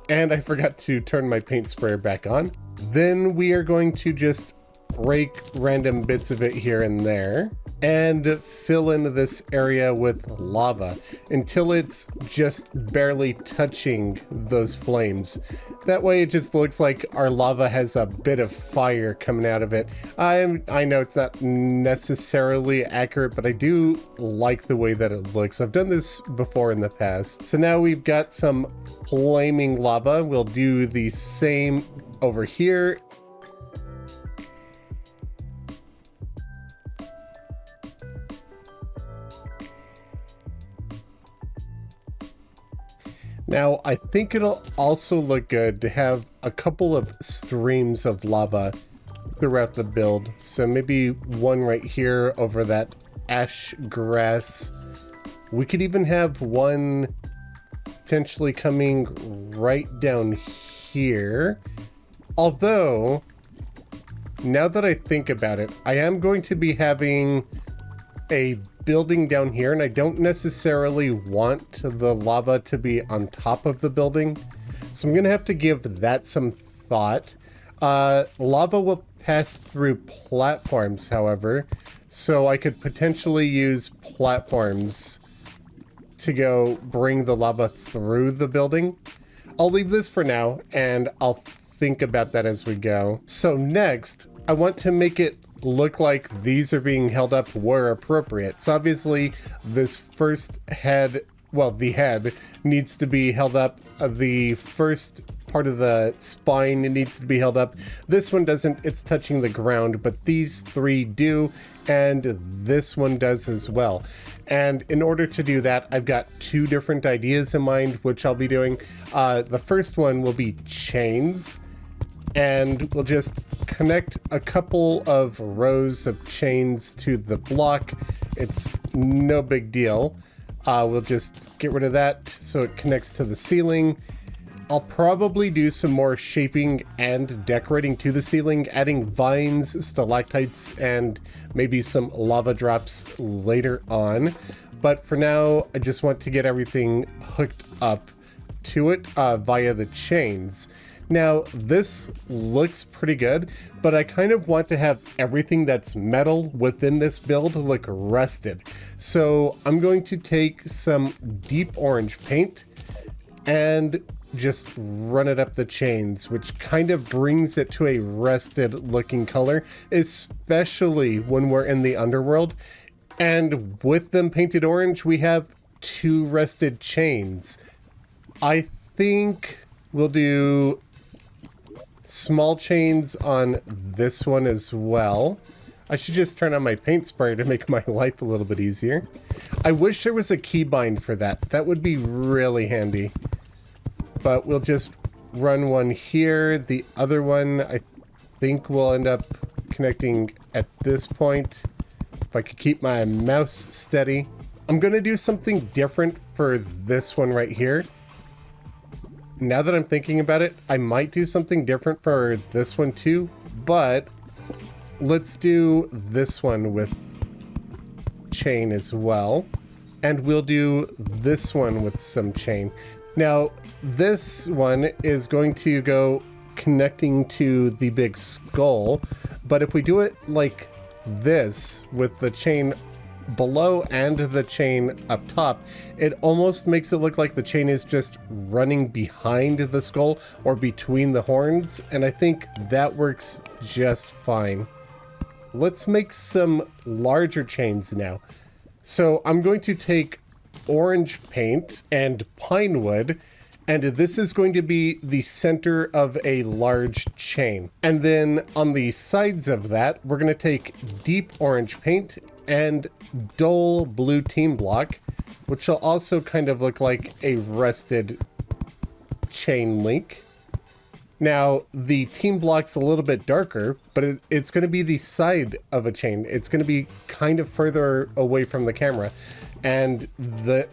Speaker 1: And I forgot to turn my paint sprayer back on. Then we are going to just break random bits of it here and there and fill in this area with lava until it's just barely touching those flames. That way it just looks like our lava has a bit of fire coming out of it. I know it's not necessarily accurate, but I do like the way that it looks. I've done this before in the past. So now we've got some flaming lava. We'll do the same over here. Now, I think it'll also look good to have a couple of streams of lava throughout the build. So maybe one right here over that ash grass. We could even have one potentially coming right down here. Although, now that I think about it, I am going to be having a building down here, and I don't necessarily want the lava to be on top of the building, so I'm gonna have to give that some thought. Lava will pass through platforms, however, so I could potentially use platforms to go bring the lava through the building. I'll leave this for now, and I'll think about that as we go. So next, I want to make it look like these are being held up where appropriate. So obviously this first head, well, the head needs to be held up. The first part of the spine needs to be held up. This one doesn't, it's touching the ground, but these three do, and this one does as well. And in order to do that, I've got two different ideas in mind, which I'll be doing. The first one will be chains, and we'll just connect a couple of rows of chains to the block. It's no big deal. We'll just get rid of that so it connects to the ceiling. I'll probably do some more shaping and decorating to the ceiling, adding vines, stalactites, and maybe some lava drops later on. But for now, I just want to get everything hooked up to it via the chains. Now, this looks pretty good, but I kind of want to have everything that's metal within this build look rusted. So I'm going to take some deep orange paint and just run it up the chains, which kind of brings it to a rusted looking color, especially when we're in the underworld. And with them painted orange, we have two rusted chains. I think we'll do small chains on this one as well. I should just turn on my paint sprayer to make my life a little bit easier. I wish there was a keybind for that. That would be really handy. But we'll just run one here. The other one, I think we'll end up connecting at this point. If I could keep my mouse steady. I'm going to do something different for this one right here. Now that I'm thinking about it, I might do something different for this one too, but let's do this one with chain as well. And we'll do this one with some chain. Now, this one is going to go connecting to the big skull, but if we do it like this with the chain below and the chain up top, it almost makes it look like the chain is just running behind the skull or between the horns, and I think that works just fine. Let's make some larger chains now. So I'm going to take orange paint and pine wood, and this is going to be the center of a large chain. And then on the sides of that, we're going to take deep orange paint and dull blue team block, which will also kind of look like a rusted chain link. Now, the team block's a little bit darker, but it's going to be the side of a chain. It's going to be kind of further away from the camera. And the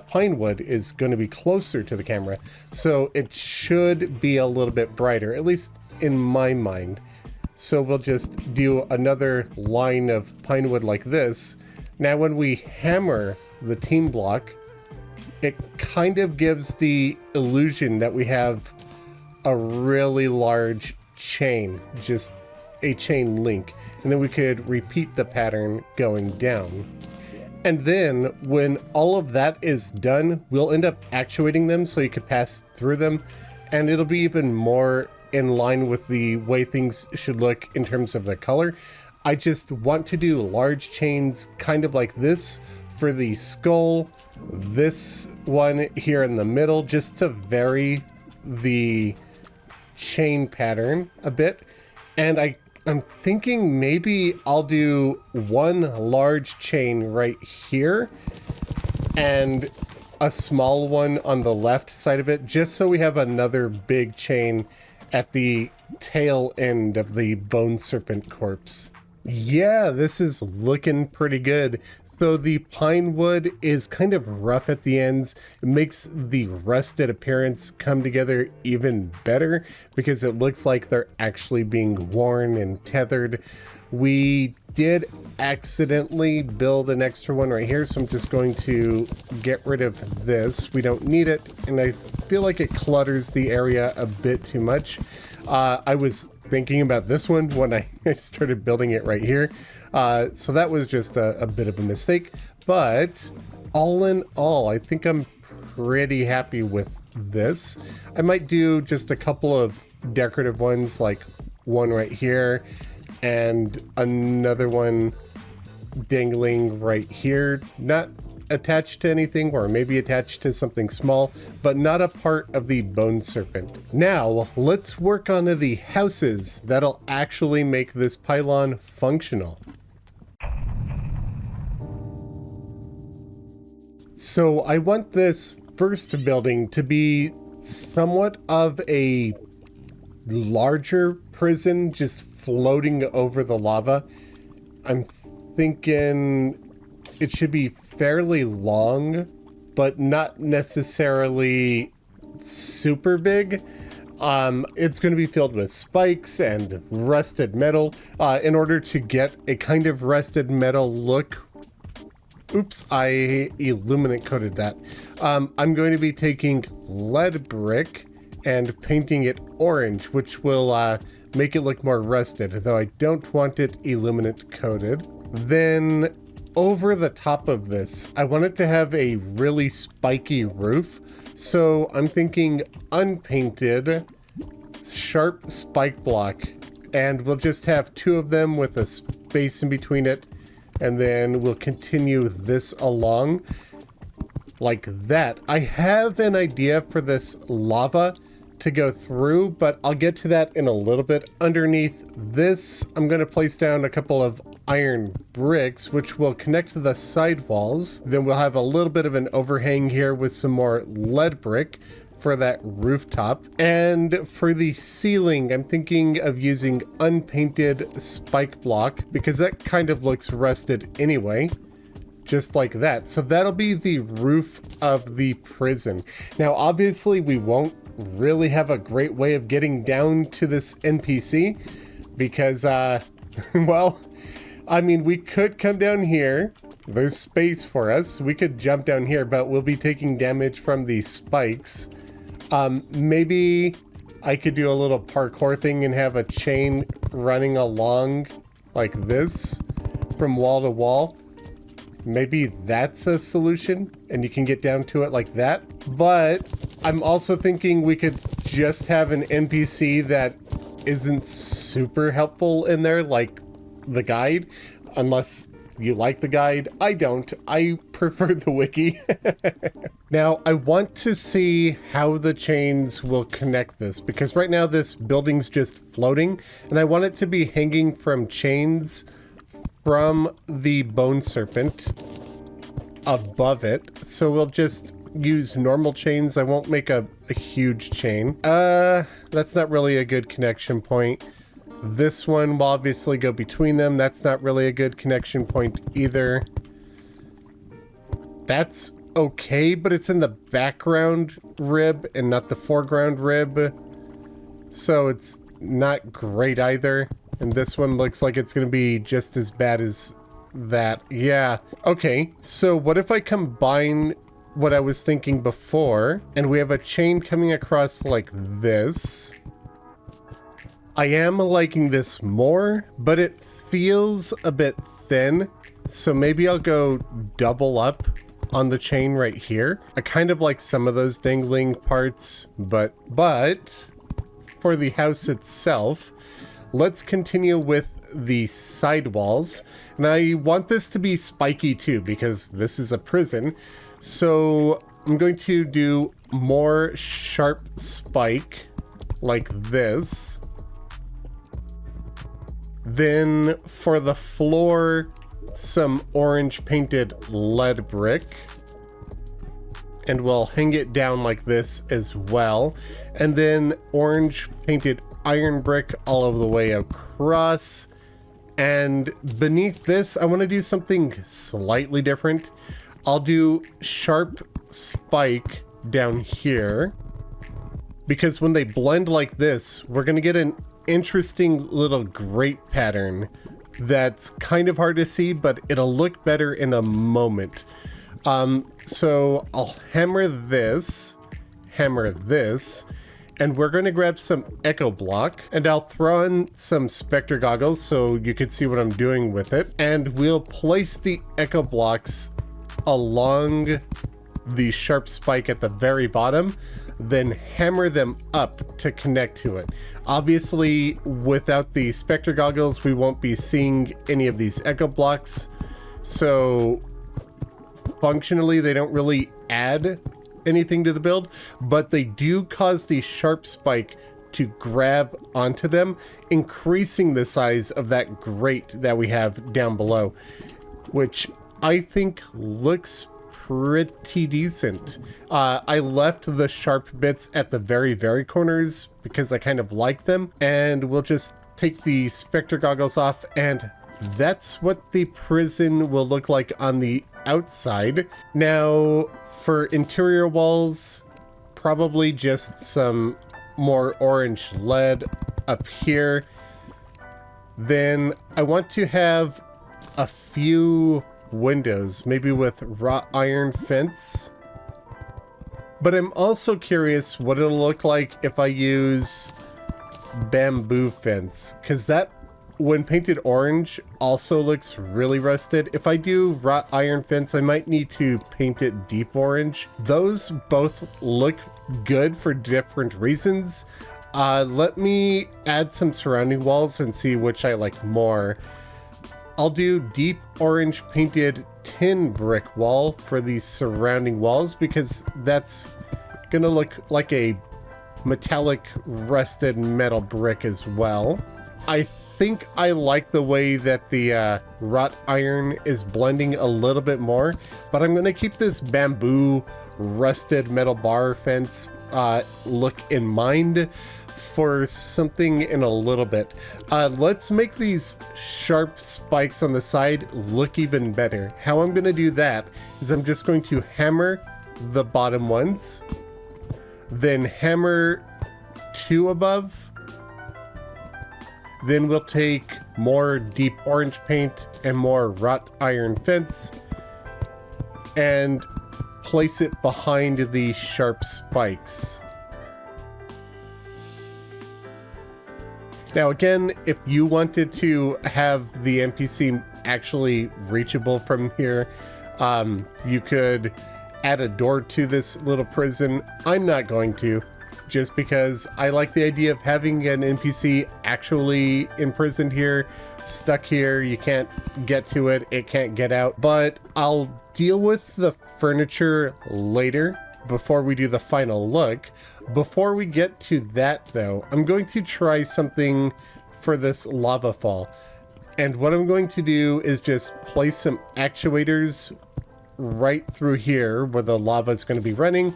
Speaker 1: pine wood is going to be closer to the camera. So it should be a little bit brighter, at least in my mind. So we'll just do another line of pine wood like this. Now, when we hammer the team block, it kind of gives the illusion that we have a really large chain, just a chain link, and then we could repeat the pattern going down. And then when all of that is done, we'll end up actuating them so you could pass through them, and it'll be even more in line with the way things should look in terms of the color. I just want to do large chains kind of like this for the skull, this one here in the middle, just to vary the chain pattern a bit. And I'm thinking maybe I'll do one large chain right here and a small one on the left side of it, just so we have another big chain at the tail end of the Bone Serpent corpse. Yeah, this is looking pretty good. So the pine wood is kind of rough at the ends. It makes the rusted appearance come together even better because it looks like they're actually being worn and tethered. We did accidentally build an extra one right here, so I'm just going to get rid of this. We don't need it, and I feel like it clutters the area a bit too much. I was thinking about this one when I started building it right here. So that was just a bit of a mistake, but all in all, I think I'm pretty happy with this. I might do just a couple of decorative ones, like one right here and another one dangling right here, not attached to anything, or maybe attached to something small, but not a part of the Bone Serpent. Now, let's work on the houses that'll actually make this pylon functional. So I want this first building to be somewhat of a larger prison, just floating over the lava. I'm thinking it should be fairly long, but not necessarily super big. It's going to be filled with spikes and rusted metal in order to get a kind of rusted metal look. Oops, I illuminate coated that. I'm going to be taking lead brick and painting it orange, which will make it look more rusted, though I don't want it illuminate coated. Then over the top of this, I want it to have a really spiky roof. So I'm thinking unpainted, sharp spike block, and we'll just have two of them with a space in between it. And then we'll continue this along like that. I have an idea for this lava to go through, but I'll get to that in a little bit. Underneath this, I'm going to place down a couple of iron bricks, which will connect to the side walls. Then we'll have a little bit of an overhang here with some more lead brick for that rooftop. And for the ceiling, I'm thinking of using unpainted spike block because that kind of looks rusted anyway, just like that. So that'll be the roof of the prison. Now, obviously, we won't really have a great way of getting down to this NPC because, well, I mean, we could come down here. There's space for us. We could jump down here, but we'll be taking damage from the spikes. Maybe I could do a little parkour thing and have a chain running along like this from wall to wall. Maybe that's a solution and you can get down to it like that. But I'm also thinking we could just have an NPC that isn't super helpful in there, like the guide, unless you like the guide. I don't. I prefer the wiki. Now, I want to see how the chains will connect this, because right now this building's just floating, and I want it to be hanging from chains from the Bone Serpent above it. So we'll just use normal chains. I won't make a huge chain. That's not really a good connection point. This one will obviously go between them. That's not really a good connection point either. That's okay, but it's in the background rib and not the foreground rib. So it's not great either. And this one looks like it's going to be just as bad as that. Yeah. Okay, so what if I combine what I was thinking before, and we have a chain coming across like this. I am liking this more, but it feels a bit thin. So maybe I'll go double up on the chain right here. I kind of like some of those dangling parts, but for the house itself, let's continue with the side walls. And I want this to be spiky too, because this is a prison. So I'm going to do more sharp spike like this. Then for the floor, some orange painted lead brick. And we'll hang it down like this as well. And then orange painted iron brick all over the way across. And beneath this, I want to do something slightly different. I'll do sharp spike down here. Because when they blend like this, we're going to get an interesting little grate pattern that's kind of hard to see, but it'll look better in a moment. So I'll hammer this, and we're going to grab some echo block, and I'll throw in some specter goggles so you can see what I'm doing with it. And we'll place the echo blocks along the sharp spike at the very bottom. then hammer them up to connect to it. Obviously, without the Spectre goggles, we won't be seeing any of these echo blocks. So functionally, they don't really add anything to the build, but they do cause the sharp spike to grab onto them, increasing the size of that grate that we have down below, which I think looks pretty decent. I left the sharp bits at the very corners because I kind of like them, and we'll just take the Spectre goggles off, and that's what the prison will look like on the outside. Now, for interior walls, probably just some more orange lead up here. Then I want to have a few windows, maybe with wrought iron fence. But I'm also curious what it'll look like if I use bamboo fence, because that, when painted orange, also looks really rusted. If I do wrought iron fence, I might need to paint it deep orange. Those both look good for different reasons. Let me add some surrounding walls and see which I like more. I'll do deep orange painted tin brick wall for the surrounding walls because that's gonna look like a metallic rusted metal brick as well. I think I like the way that the wrought iron is blending a little bit more, but I'm gonna keep this bamboo rusted metal bar fence look in mind for something in a little bit. Let's make these sharp spikes on the side look even better. How I'm gonna do that is I'm just going to hammer the bottom ones, then hammer two above. Then we'll take more deep orange paint and more wrought iron fence and place it behind the sharp spikes. Now again, if you wanted to have the NPC actually reachable from here, you could add a door to this little prison. I'm not going to, just because I like the idea of having an NPC actually imprisoned here, stuck here. You can't get to it, it can't get out. But I'll deal with the furniture later before we do the final look. Before we get to that though, I'm going to try something for this lava fall. And what I'm going to do is just place some actuators right through here where the lava is going to be running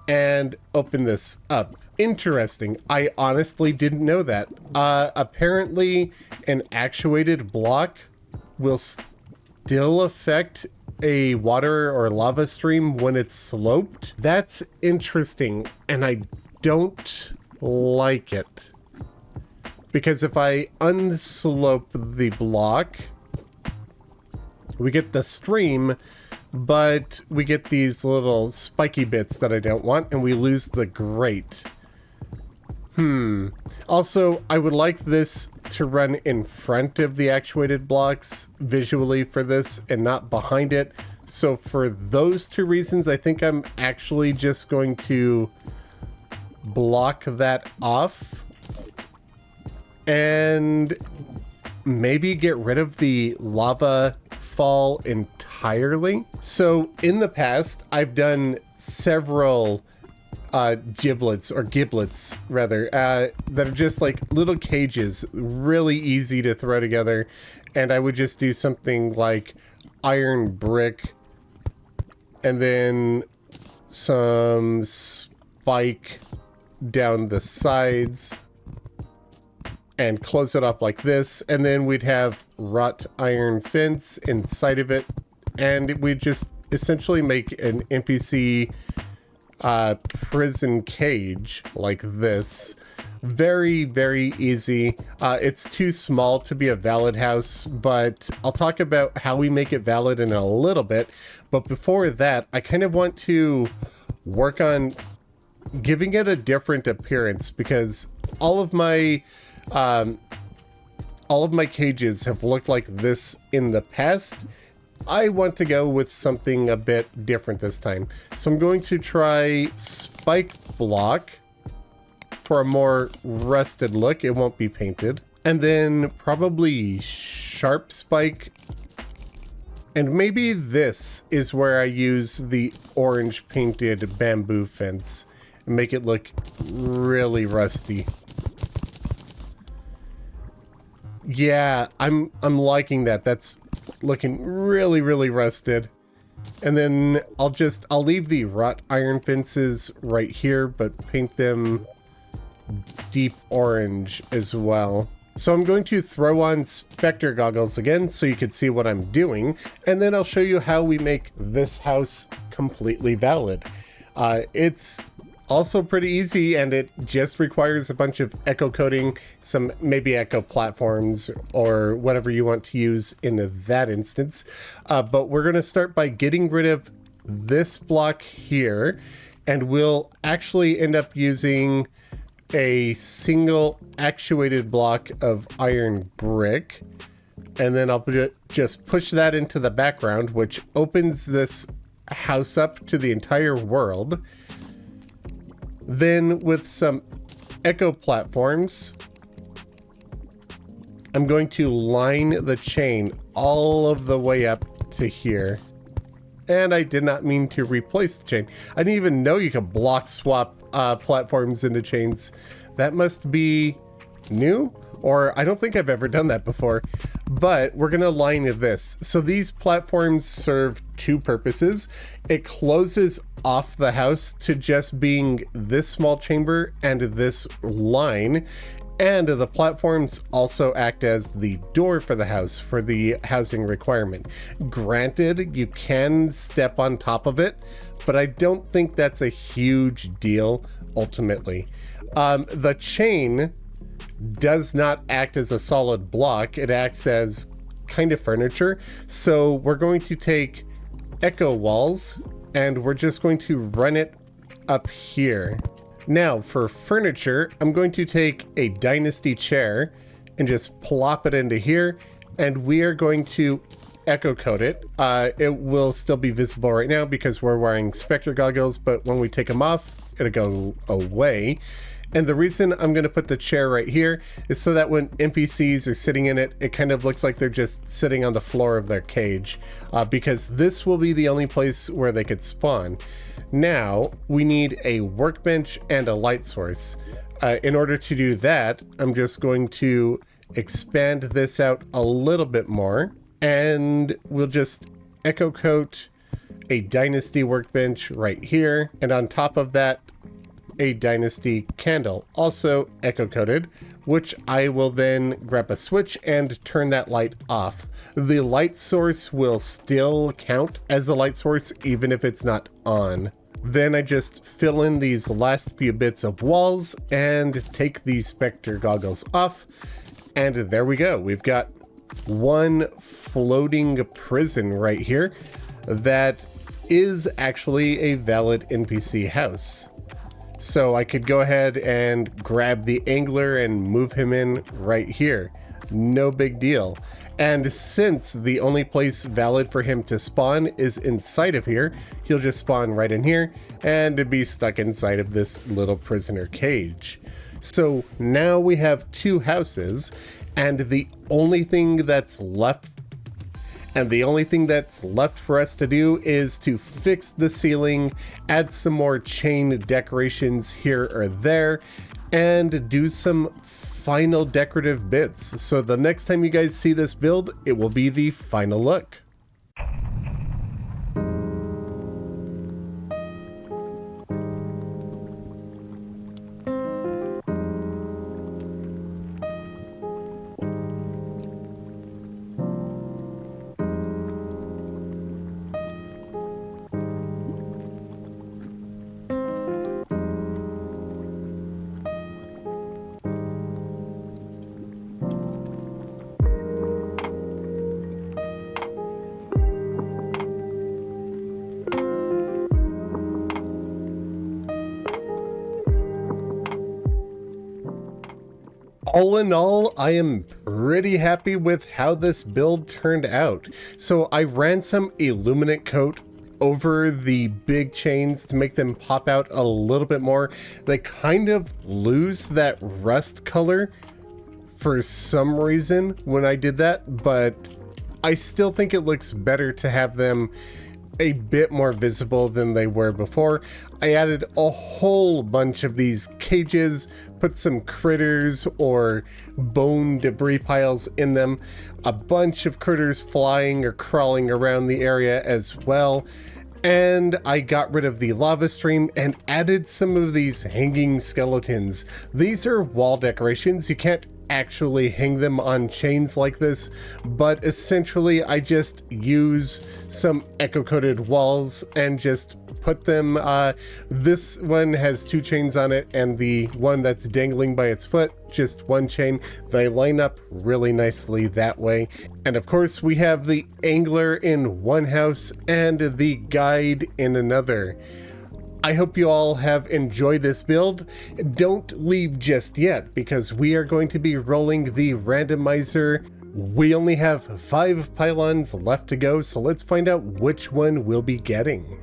Speaker 1: and open this up. Interesting. I honestly didn't know that. Apparently an actuated block will still affect a water or lava stream when it's sloped. That's interesting, and I don't like it. Because if I unslope the block, we get the stream, but we get these little spiky bits that I don't want, and we lose the grate. Also, I would like this to run in front of the actuated blocks visually for this and not behind it. So for those two reasons, I think I'm actually just going to block that off and maybe get rid of the lava fall entirely. So in the past, I've done several giblets rather, that are just like little cages, really easy to throw together. And I would just do something like iron brick and then some spike down the sides and close it off like this. And then we'd have wrought iron fence inside of it. And we'd just essentially make an NPC prison cage like this. Very, very easy. It's too small to be a valid house, but I'll talk about how we make it valid in a little bit. But before that, I kind of want to work on giving it a different appearance, because all of my cages have looked like this in the past, I want to go with something a bit different this time. So I'm going to try spiked block for a more rusted look. It won't be painted. And then probably sharp spike. And maybe this is where I use the orange painted bamboo fence and make it look really rusty. Yeah, I'm liking that. That's looking really, really rusted. And then I'll leave the wrought iron fences right here, but paint them deep orange as well. So I'm going to throw on Spectre goggles again so you can see what I'm doing, and then I'll show you how we make this house completely valid. It's also pretty easy, and it just requires a bunch of echo coating, some maybe echo platforms or whatever you want to use in that instance. But we're going to start by getting rid of this block here, and we'll actually end up using a single actuated block of iron brick, and then I'll just push that into the background, which opens this house up to the entire world. Then with some echo platforms, I'm going to line the chain all of the way up to here. And I did not mean to replace the chain. I didn't even know you could block swap platforms into chains. That must be new, or I don't think I've ever done that before. But we're gonna line this. So these platforms serve two purposes. It closes off the house to just being this small chamber and this line. And the platforms also act as the door for the house for the housing requirement. Granted, you can step on top of it, but I don't think that's a huge deal ultimately. The chain does not act as a solid block. It acts as kind of furniture. So we're going to take echo walls and we're just going to run it up here. Now for furniture, I'm going to take a dynasty chair and just plop it into here, and we are going to echo coat it. It will still be visible right now because we're wearing Spectre goggles, but when we take them off, it'll go away. And the reason I'm going to put the chair right here is so that when NPCs are sitting in it, it kind of looks like they're just sitting on the floor of their cage, because this will be the only place where they could spawn. Now we need a workbench and a light source. In order to do that, I'm just going to expand this out a little bit more, and we'll just echo coat a dynasty workbench right here, and on top of that, a dynasty candle, also echo coated, which I will then grab a switch and turn that light off. The light source will still count as a light source even if it's not on. Then I just fill in these last few bits of walls and take these Spectre goggles off, and there we go. We've got one floating prison right here that is actually a valid NPC house. So I could go ahead and grab the angler and move him in right here. No big deal. And since the only place valid for him to spawn is inside of here, he'll just spawn right in here and be stuck inside of this little prisoner cage. So now we have two houses, and the only thing that's left for us to do is to fix the ceiling, add some more chain decorations here or there, and do some final decorative bits. So the next time you guys see this build, it will be the final look. All in all, I am pretty happy with how this build turned out. So I ran some illuminant coat over the big chains to make them pop out a little bit more. They kind of lose that rust color for some reason when I did that, but I still think it looks better to have them a bit more visible than they were before. I added a whole bunch of these cages, put some critters or bone debris piles in them, a bunch of critters flying or crawling around the area as well. And I got rid of the lava stream and added some of these hanging skeletons. These are wall decorations. You can't actually hang them on chains like this, but essentially I just use some echo-coated walls and just put them, this one has 2 chains on it, and the one that's dangling by its foot, just 1 chain. They line up really nicely that way. And of course we have the angler in one house and the guide in another. I hope you all have enjoyed this build. Don't leave just yet, because we are going to be rolling the randomizer. We only have 5 pylons left to go, so let's find out which one we'll be getting.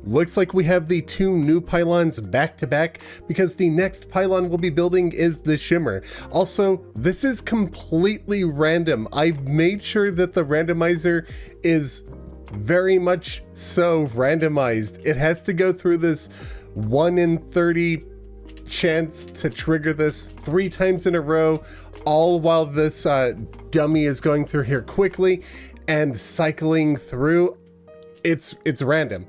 Speaker 1: Looks like we have the 2 new pylons back to back, because the next pylon we'll be building is the shimmer. Also, this is completely random. I've made sure that the randomizer is very much so randomized. It has to go through this 1 in 30 chance to trigger this 3 times in a row, all while this dummy is going through here quickly and cycling through. It's random.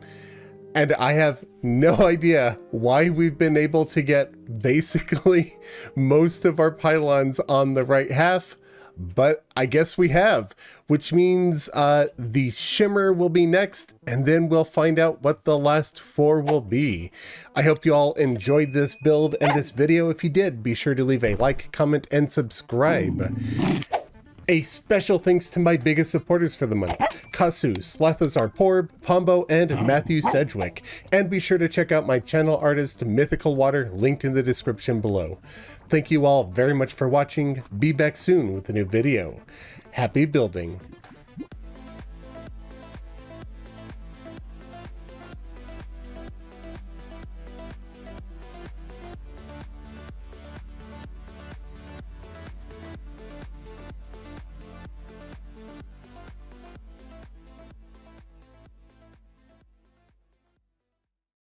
Speaker 1: And I have no idea why we've been able to get basically most of our pylons on the right half, but I guess we have, which means the shimmer will be next, and then we'll find out what the last 4 will be. I hope you all enjoyed this build and this video. If you did, be sure to leave a like, comment, and subscribe. A special thanks to my biggest supporters for the month: Kasu, Slathazar Porb, Pombo, and Matthew Sedgwick. And be sure to check out my channel artist, MythicalWater, linked in the description below. Thank you all very much for watching. Be back soon with a new video. Happy building.